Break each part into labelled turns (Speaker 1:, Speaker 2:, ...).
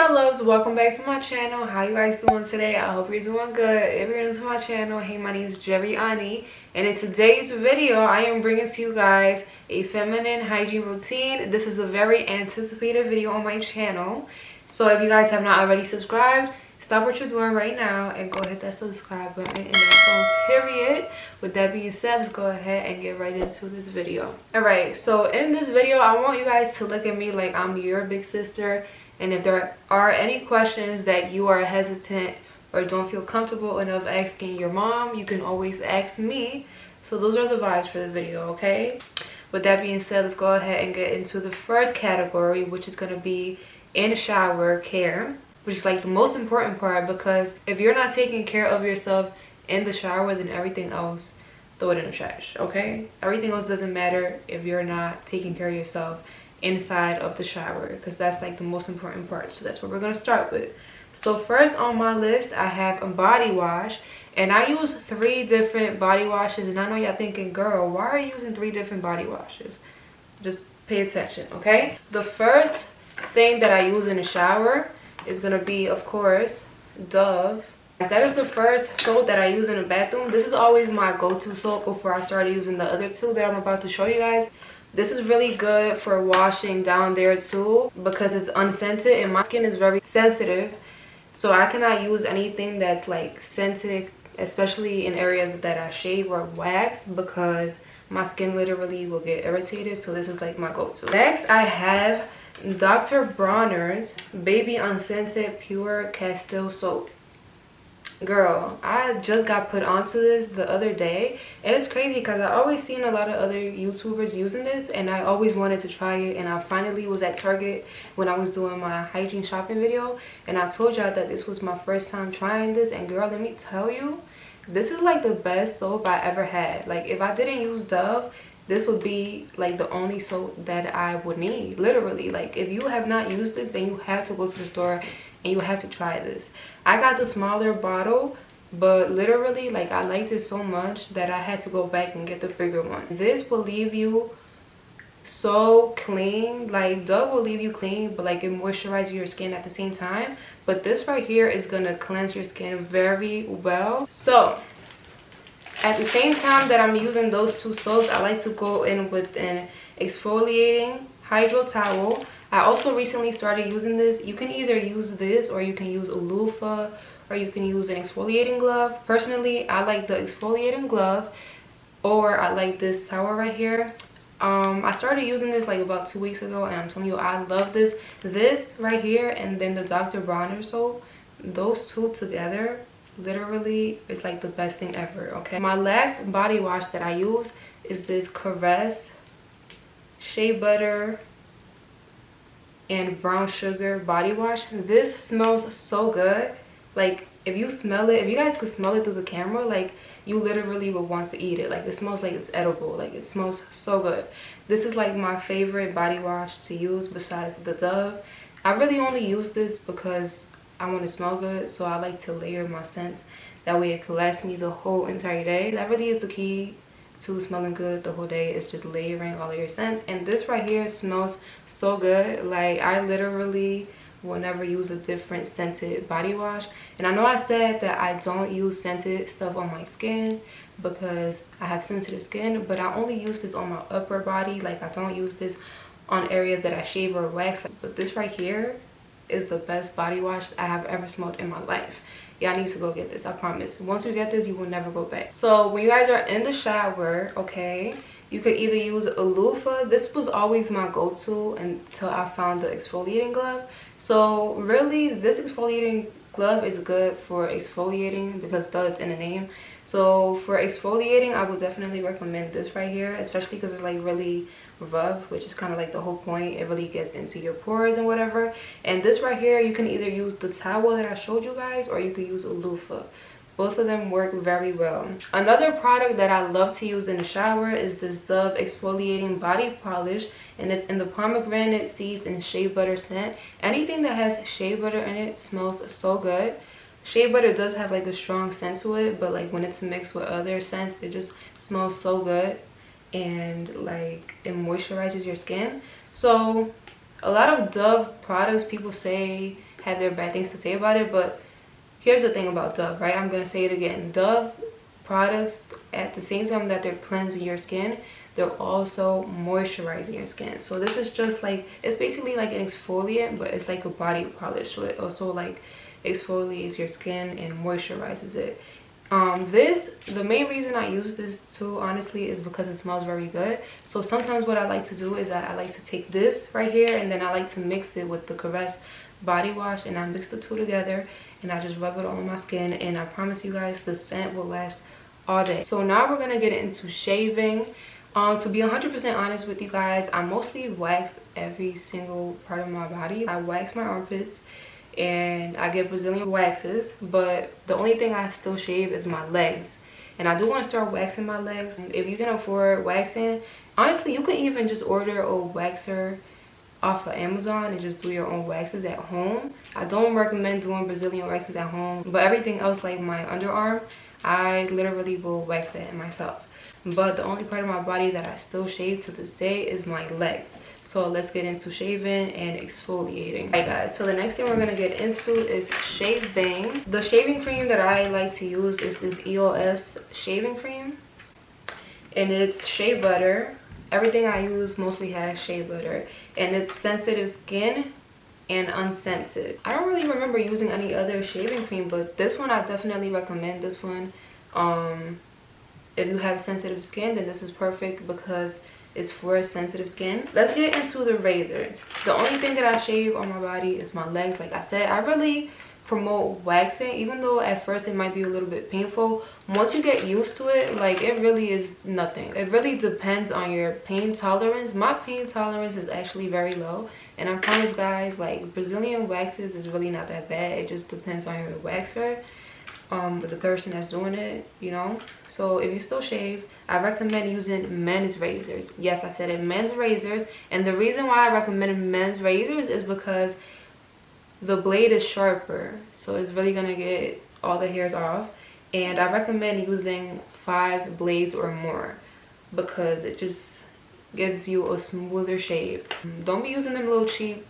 Speaker 1: my loves, welcome back to my channel. How you guys doing today? I hope you're doing good. If you're new to my channel, hey, my name is Jerry Ani, and in today's video I am bringing to you guys a feminine hygiene routine. This is a very anticipated video on my channel, so if you guys have not already subscribed, stop what you're doing right now and go hit that subscribe button and that phone, period. With that being said, let's go ahead and get right into this video. Alright, so in this video I want you guys to look at me like I'm your big sister. And if there are any questions that you are hesitant or don't feel comfortable enough asking your mom, you can always ask me. So those are the vibes for the video, okay? With that being said, let's go ahead and get into the first category, which is going to be in shower care, which is like the most important part, because if you're not taking care of yourself in the shower, then everything else, throw it in the trash, okay? Everything else doesn't matter if you're not taking care of yourself inside of the shower, because that's like the most important part. So that's what we're going to start with. So first on my list I have a body wash, and I use 3 different body washes. And I know y'all thinking, girl, why are you using 3 different body washes? Just pay attention, okay? The first thing that I use in the shower is going to be, of course, Dove. That is the first soap that I use in the bathroom. This is always my go-to soap before I started using the other 2 that I'm about to show you guys. This is really good for washing down there too, because it's unscented and my skin is very sensitive. So I cannot use anything that's like scented, especially in areas that I shave or wax, because my skin literally will get irritated. So this is like my go-to. Next I have Dr. Bronner's Baby Unscented Pure Castile Soap. Girl, I just got put onto this the other day, and it's crazy because I always seen a lot of other YouTubers using this, and I always wanted to try it. And I finally was at Target when I was doing my hygiene shopping video, and I told y'all that this was my first time trying this, and girl, let me tell you, this is like the best soap I ever had. Like, if I didn't use Dove, this would be like the only soap that I would need, literally. Like, if you have not used it, then you have to go to the store and you have to try this. I got the smaller bottle, but literally, like, I liked it so much that I had to go back and get the bigger one. This will leave you so clean. Like, Dove will leave you clean, but like it moisturizes your skin at the same time. But this right here is gonna cleanse your skin very well. So at the same time that I'm using those 2 soaps, I like to go in with an exfoliating hydro towel. I also recently started using this. You can either use this, or you can use a loofah, or you can use an exfoliating glove. Personally, I like the exfoliating glove, or I like this towel right here. I started using this like about 2 weeks ago, and I'm telling you, I love this. This right here, and then the Dr. Bronner soap, those 2 together literally is like the best thing ever, okay? My last body wash that I use is this Caress Shea Butter and Brown Sugar body wash. This smells so good. Like, if you smell it, if you guys could smell it through the camera, like, you literally would want to eat it. Like, it smells like it's edible. Like, it smells so good. This is like my favorite body wash to use besides the Dove. I really only use this because I want to smell good, so I like to layer my scents. That way it can last me the whole entire day. That really is the key to smelling good the whole day. It's just layering all of your scents. And this right here smells so good. Like, I literally will never use a different scented body wash. And I know I said that I don't use scented stuff on my skin because I have sensitive skin, but I only use this on my upper body. Like, I don't use this on areas that I shave or wax. But this right here is the best body wash I have ever smelled in my life. Y'all need to go get this, I promise. Once you get this, you will never go back. So when you guys are in the shower, okay, you could either use a loofah. This was always my go-to until I found the exfoliating glove. So really, this exfoliating glove is good for exfoliating because it's in the name. So for exfoliating, I would definitely recommend this right here, especially because it's like really rough, which is kind of like the whole point. It really gets into your pores and whatever. And this right here, you can either use the towel that I showed you guys, or you could use a loofah. Both of them work very well. Another product that I love to use in the shower is this Dove exfoliating body polish, and it's in the pomegranate seeds and shea butter scent. Anything that has shea butter in it smells so good. Shea butter does have like a strong scent to it, but like when it's mixed with other scents, it just smells so good, and like it moisturizes your skin. So a lot of Dove products, people say, have their bad things to say about it, but here's the thing about Dove, right? I'm gonna say it again. Dove products, at the same time that they're cleansing your skin, they're also moisturizing your skin. So this is just like, it's basically like an exfoliant, but it's like a body polish. So it also like exfoliates your skin and moisturizes it. The main reason I use this too, honestly, is because it smells very good. So sometimes what I like to do is that I like to take this right here, and then I like to mix it with the Caress body wash, and I mix the two together and I just rub it all on my skin, and I promise you guys the scent will last all day. So now we're gonna get into shaving. To be 100% honest with you guys, I mostly wax every single part of my body. I wax my armpits and I get Brazilian waxes, but the only thing I still shave is my legs. And I do want to start waxing my legs. If you can afford waxing, honestly, you can even just order a waxer off of Amazon and just do your own waxes at home. I don't recommend doing Brazilian waxes at home, but everything else like my underarm, I literally will wax that myself. But the only part of my body that I still shave to this day is my legs. So let's get into shaving and exfoliating. Alright guys, so the next thing we're gonna get into is shaving. The shaving cream that I like to use is this EOS shaving cream, and it's shea butter. Everything I use mostly has shea butter, and it's sensitive skin and unscented. I don't really remember using any other shaving cream, but this one I definitely recommend. This one, if you have sensitive skin, then this is perfect because it's for sensitive skin. Let's get into the razors. The only thing that I shave on my body is my legs. Like I said, I really promote waxing, even though at first it might be a little bit painful. Once you get used to it, like, it really is nothing. It really depends on your pain tolerance. My pain tolerance is actually very low, and I promise guys, like, Brazilian waxes is really not that bad. It just depends on your waxer, the person that's doing it, you know. So if you still shave, I recommend using men's razors. Yes, I said it, men's razors. And the reason why I recommend men's razors is because the blade is sharper, so it's really gonna get all the hairs off. And I recommend using 5 blades or more because it just gives you a smoother shave. Don't be using them little cheap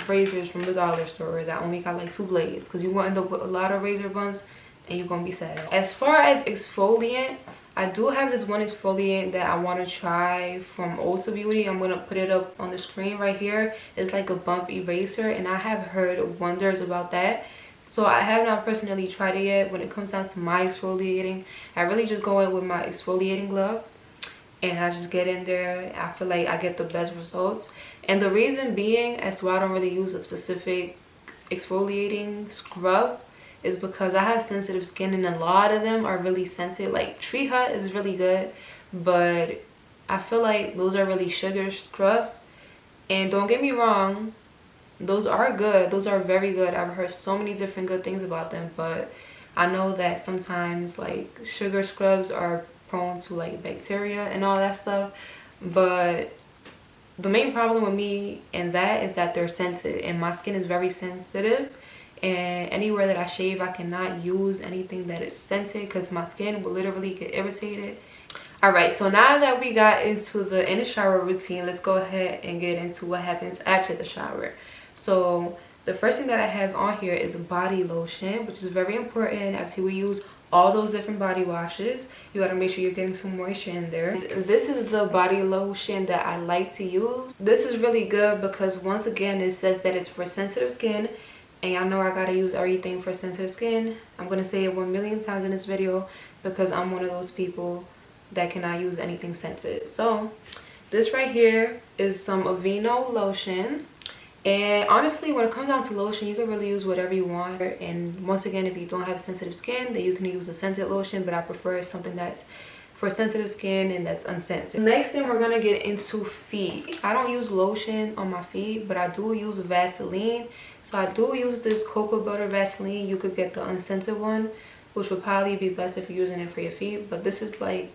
Speaker 1: razors from the dollar store that only got like 2 blades, because you won't end up with a lot of razor bumps and you're gonna be sad. As far as exfoliant, I do have this one exfoliant that I want to try from Ulta Beauty. I'm gonna put it up on the screen right here. It's like a bump eraser, and I have heard wonders about that. So I have not personally tried it yet. When it comes down to my exfoliating, I really just go in with my exfoliating glove, and I just get in there. I feel like I get the best results. And the reason being as to why I don't really use a specific exfoliating scrub is because I have sensitive skin, and a lot of them are really sensitive. Like Tree Hut is really good, but I feel like those are really sugar scrubs. And don't get me wrong, those are good, those are very good. I've heard so many different good things about them, but I know that sometimes like sugar scrubs are prone to like bacteria and all that stuff. But the main problem with me and that is that they're sensitive, and my skin is very sensitive. And anywhere that I shave, I cannot use anything that is scented because my skin will literally get irritated. Alright, so now that we got into the in the shower routine, let's go ahead and get into what happens after the shower. So the first thing that I have on here is body lotion, which is very important. After we use all those different body washes, you got to make sure you're getting some moisture in there. This is the body lotion that I like to use. This is really good because once again it says that it's for sensitive skin. And y'all know I gotta use everything for sensitive skin. I'm gonna say it 1,000,000 times in this video because I'm one of those people that cannot use anything scented. So this right here is some Aveeno lotion. And honestly, when it comes down to lotion, you can really use whatever you want. And once again, if you don't have sensitive skin, then you can use a scented lotion, but I prefer something that's for sensitive skin and that's unscented. Next thing, we're gonna get into feet. I don't use lotion on my feet, but I do use Vaseline. So I do use this cocoa butter Vaseline. You could get the unscented one, which would probably be best if you're using it for your feet. But this is like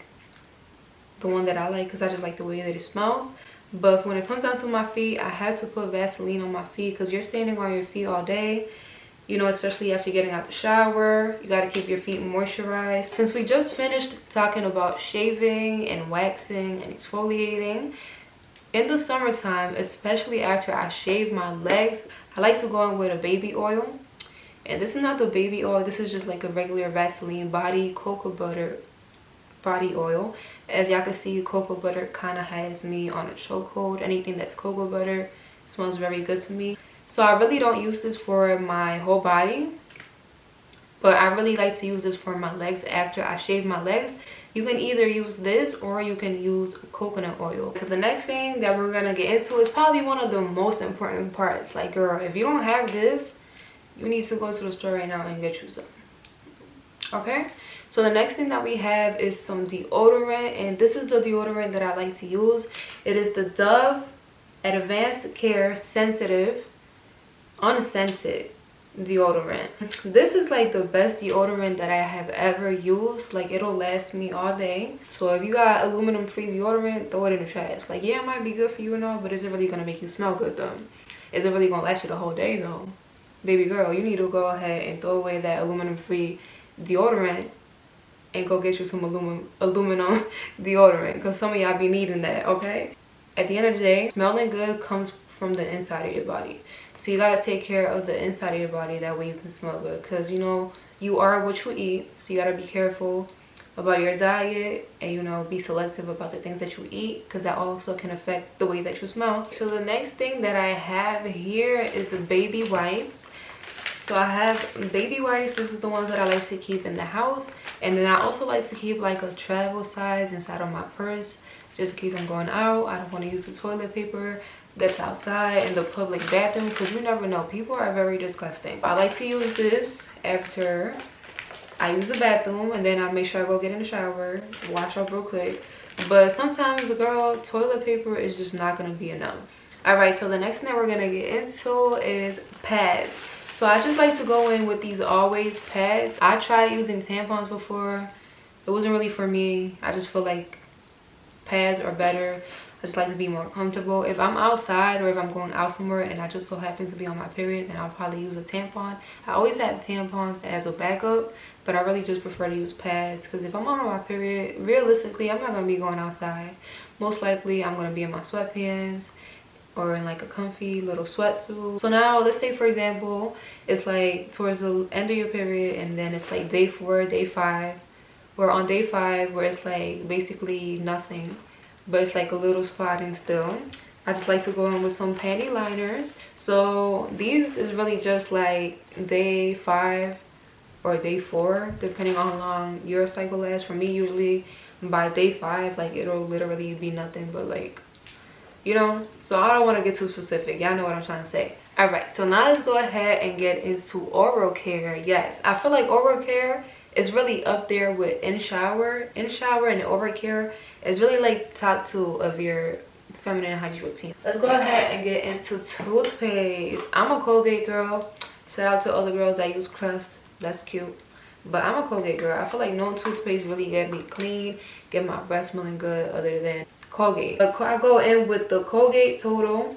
Speaker 1: the one that I like because I just like the way that it smells. But when it comes down to my feet, I have to put Vaseline on my feet because you're standing on your feet all day. You know, especially after getting out the shower, you got to keep your feet moisturized. Since we just finished talking about shaving and waxing and exfoliating, in the summertime, especially after I shave my legs, I like to go in with a baby oil. And this is not the baby oil. This is just like a regular Vaseline body cocoa butter body oil. As y'all can see, cocoa butter kind of has me on a chokehold. Anything that's cocoa butter smells very good to me. So I really don't use this for my whole body, but I really like to use this for my legs after I shave my legs. You can either use this or you can use coconut oil. So the next thing that we're gonna get into is probably one of the most important parts. Like, girl, if you don't have this, you need to go to the store right now and get you some. Okay, so the next thing that we have is some deodorant, and this is the deodorant that I like to use. It is the Dove Advanced Care Sensitive Unscented deodorant. This is like the best deodorant that I have ever used. Like, it'll last me all day. So if you got aluminum free deodorant, throw it in the trash. Like, yeah, it might be good for you and all, but is it really gonna make you smell good though? Is it really gonna last you the whole day though? Baby girl, you need to go ahead and throw away that aluminum free deodorant and go get you some aluminum deodorant, because some of y'all be needing that. Okay, at the end of the day, smelling good comes from the inside of your body. So you gotta take care of the inside of your body, that way you can smell good, because you know you are what you eat. So you gotta be careful about your diet, and you know, be selective about the things that you eat, because that also can affect the way that you smell. So the next thing that I have here is the baby wipes. So I have baby wipes. This is the ones that I like to keep in the house, and then I also like to keep like a travel size inside of my purse, just in case I'm going out. I don't want to use the toilet paper that's outside in the public bathroom, because you never know, people are very disgusting. I like to use this after I use the bathroom, and then I make sure I go get in the shower, wash up real quick. But sometimes, girl, toilet paper is just not gonna be enough. All right, so the next thing that we're gonna get into is pads. So I just like to go in with these Always pads. I tried using tampons before. It wasn't really for me. I just feel like pads are better. I just like to be more comfortable. If I'm outside or if I'm going out somewhere and I just so happen to be on my period, then I'll probably use a tampon. I always have tampons as a backup, but I really just prefer to use pads, because if I'm on my period, realistically, I'm not going to be going outside. Most likely, I'm going to be in my sweatpants or in like a comfy little sweatsuit. So now, let's say for example, it's like towards the end of your period, and then it's like day 4, day 5. We're on day 5 where it's like basically nothing, but it's like a little spotting still. I just like to go in with some panty liners. So these is really just like day 5 or day 4, depending on how long your cycle lasts. For me, usually by day 5, like, it'll literally be nothing but like, you know. So I don't want to get too specific, y'all know what I'm trying to say. All right, so now let's go ahead and get into oral care. Yes, I feel like oral care is really up there with in shower and oral care is really like top 2 of your feminine hygiene routine. Let's go ahead and get into toothpaste. I'm a Colgate girl. Shout out to all the girls that use Crest. That's cute, but I'm a Colgate girl. I feel like no toothpaste really get me clean, get my breath smelling good, other than Colgate. I go in with the Colgate Total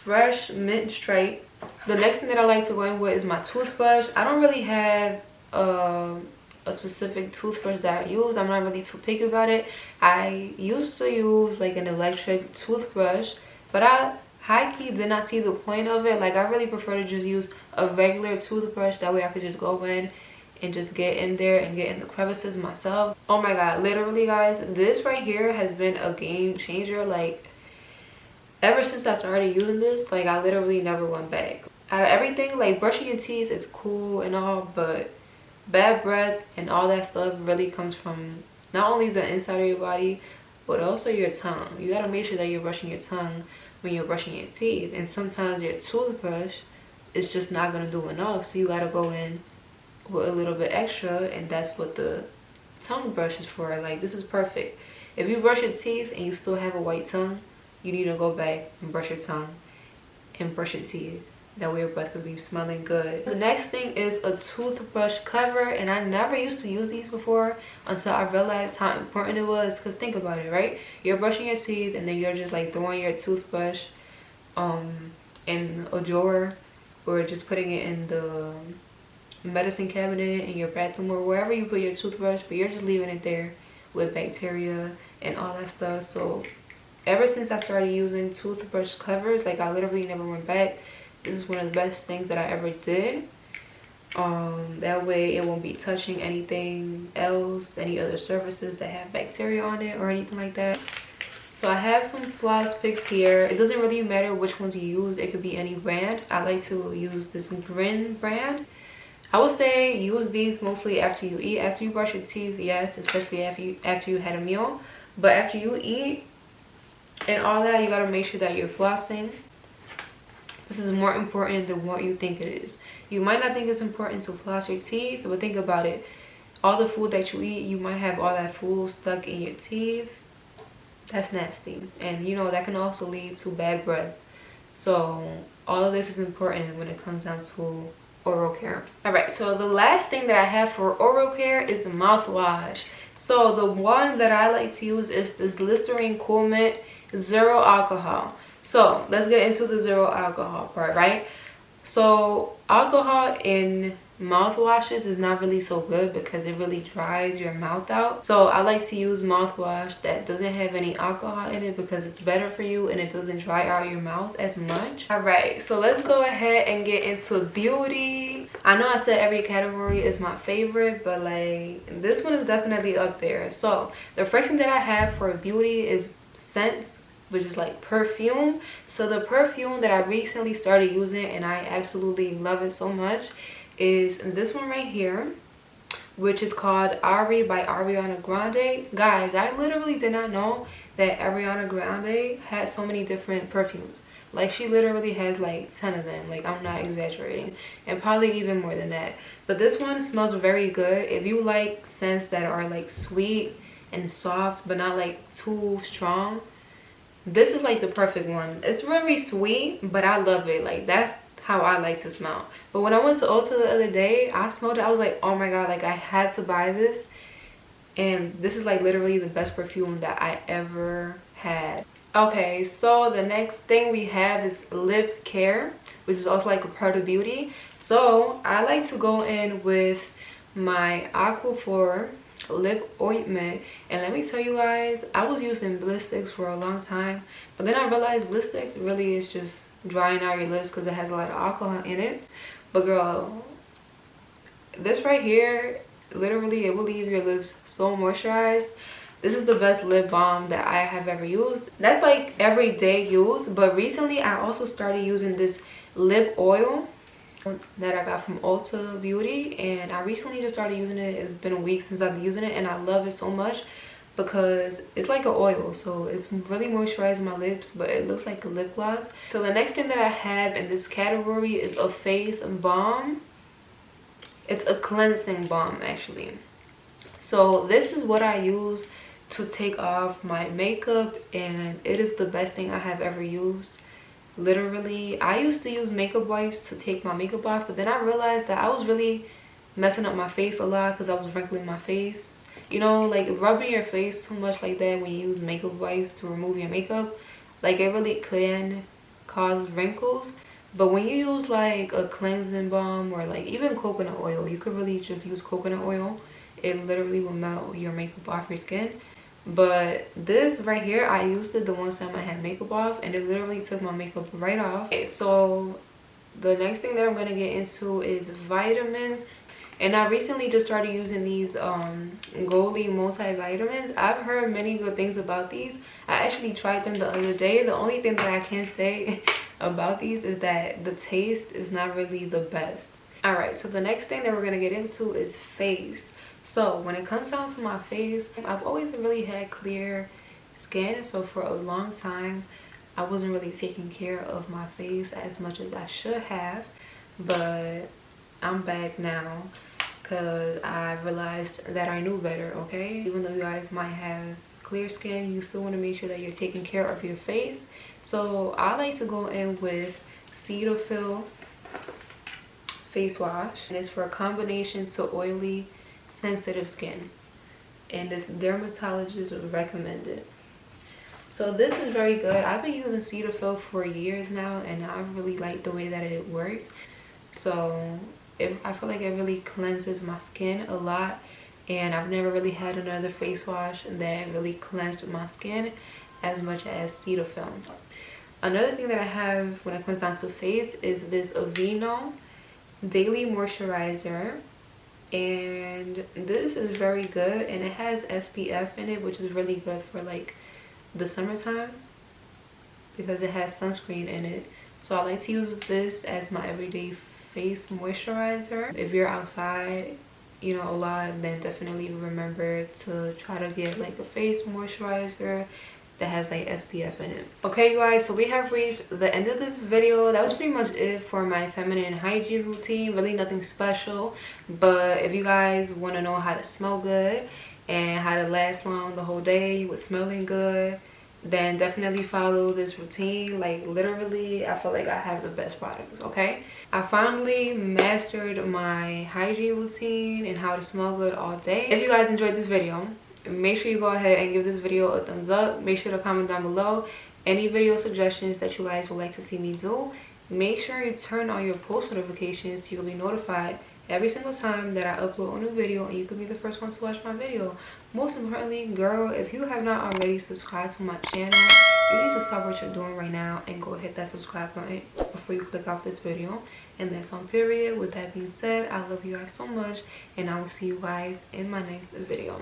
Speaker 1: Fresh Mint Straight. The next thing that I like to go in with is my toothbrush. I don't really have a specific toothbrush that I use. I'm not really too picky about it. I used to use like an electric toothbrush, but I high-key did not see the point of it. Like, I really prefer to just use a regular toothbrush. That way I could just go in and just get in there and get in the crevices myself. Oh my god, literally guys, this right here has been a game changer. Like, ever since I started using this, like, I literally never went back. Out of everything, like, brushing your teeth is cool and all, but bad breath and all that stuff really comes from not only the inside of your body, but also your tongue. You gotta make sure that you're brushing your tongue when you're brushing your teeth, and sometimes your toothbrush is just not gonna do enough, so you gotta go in with a little bit extra, and that's what the tongue brush is for. Like, this is perfect. If you brush your teeth and you still have a white tongue, you need to go back and brush your tongue and brush your teeth. That way your breath will be smelling good. The next thing is a toothbrush cover, and I never used to use these before until I realized how important it was. Because think about it, right? You're brushing your teeth and then you're just like throwing your toothbrush in a drawer, or just putting it in the medicine cabinet in your bathroom or wherever you put your toothbrush, but you're just leaving it there with bacteria and all that stuff. So ever since I started using toothbrush covers, like, I literally never went back. this is one of the best things that I ever did. That way it won't be touching anything else, any other surfaces that have bacteria on it or anything like that. So I have some floss picks here. It doesn't really matter which ones you use. It could be any brand. I like to use this Grin brand. I would say use these mostly after you eat. After you brush your teeth, yes, especially after you had a meal. But after you eat and all that, you gotta make sure that you're flossing. This is more important than what you think it is. You might not think it's important to floss your teeth, but think about it. All the food that you eat, you might have all that food stuck in your teeth. That's nasty. And you know, that can also lead to bad breath. So all of this is important when it comes down to oral care. Alright, so the last thing that I have for oral care is the mouthwash. So the one that I like to use is this Listerine Cool Mint Zero Alcohol. So let's get into the zero alcohol part, right? So alcohol in mouthwashes is not really so good because it really dries your mouth out. So I like to use mouthwash that doesn't have any alcohol in it because it's better for you and it doesn't dry out your mouth as much. All right, so let's go ahead and get into beauty. I know I said every category is my favorite, but like this one is definitely up there. So the first thing that I have for beauty is scents, which is like perfume. So the perfume that I recently started using and I absolutely love it so much is this one right here, which is called Ari by Ariana Grande. Guys, I literally did not know that Ariana Grande had so many different perfumes. Like she literally has like 10 of them. Like I'm not exaggerating, and probably even more than that. But this one smells very good. If you like scents that are like sweet and soft but not like too strong, this is like the perfect one. It's very sweet, but I love it. Like that's how I like to smell. But when I went to Ulta the other day, I smelled it. I was like, oh my god, like I had to buy this. And this is like literally the best perfume that I ever had. Okay, so the next thing we have is lip care, which is also like a part of beauty. So I like to go in with my Aquaphor lip ointment, and let me tell you guys, I was using Blistex for a long time, but then I realized Blistex really is just drying out your lips because it has a lot of alcohol in it. But girl, this right here, literally it will leave your lips so moisturized. This is the best lip balm that I have ever used. That's like everyday use, but recently I also started using this lip oil that I got from Ulta Beauty, and I recently just started using it. It's been a week since I've been using it, and I love it so much because it's like an oil, so it's really moisturizing my lips, but it looks like a lip gloss. So the next thing that I have in this category is a face balm. It's a cleansing balm actually. So this is what I use to take off my makeup, and it is the best thing I have ever used. Literally, I used to use makeup wipes to take my makeup off, but then I realized that I was really messing up my face a lot because I was wrinkling my face. You know, like rubbing your face too much like that when you use makeup wipes to remove your makeup, like it really can cause wrinkles. But when you use like a cleansing balm or like even coconut oil, you could really just use coconut oil. It literally will melt your makeup off your skin. But this right here, I used it the one time I had makeup off, and it literally took my makeup right off. Okay, so the next thing that I'm gonna get into is vitamins, and I recently just started using these Goli multivitamins. I've heard many good things about these. I actually tried them the other day. The only thing that I can say about these is that the taste is not really the best. All right, so the next thing that we're gonna get into is face. So when it comes down to my face, I've always really had clear skin. So for a long time, I wasn't really taking care of my face as much as I should have. But I'm back now because I realized that I knew better, okay? Even though you guys might have clear skin, you still want to make sure that you're taking care of your face. So I like to go in with Cetaphil face wash. And it's for a combination to oily, sensitive skin, and this dermatologist would recommend it. So this is very good. I've been using Cetaphil for years now, and I really like the way that it works. So I feel like it really cleanses my skin a lot, and I've never really had another face wash that really cleansed my skin as much as Cetaphil. Another thing that I have when it comes down to face is this Aveeno daily moisturizer, and this is very good, and it has SPF in it, which is really good for like the summertime because it has sunscreen in it. So I like to use this as my everyday face moisturizer. If you're outside, you know, a lot, then definitely remember to try to get like a face moisturizer that has like SPF in it. Okay guys, so we have reached the end of this video. That was pretty much it for my feminine hygiene routine. Really nothing special, but if you guys want to know how to smell good and how to last long the whole day with smelling good, then definitely follow this routine. Like literally, I feel like I have the best products. Okay, I finally mastered my hygiene routine and how to smell good all day. If you guys enjoyed this video, make sure you go ahead and give this video a thumbs up. Make sure to comment down below any video suggestions that you guys would like to see me do. Make sure you turn on your post notifications so you'll be notified every single time that I upload a new video, and you can be the first one to watch my video. Most importantly, girl, if you have not already subscribed to my channel, you need to stop what you're doing right now and go hit that subscribe button before you click off this video. And that's on period. With that being said, I love you guys so much, and I will see you guys in my next video.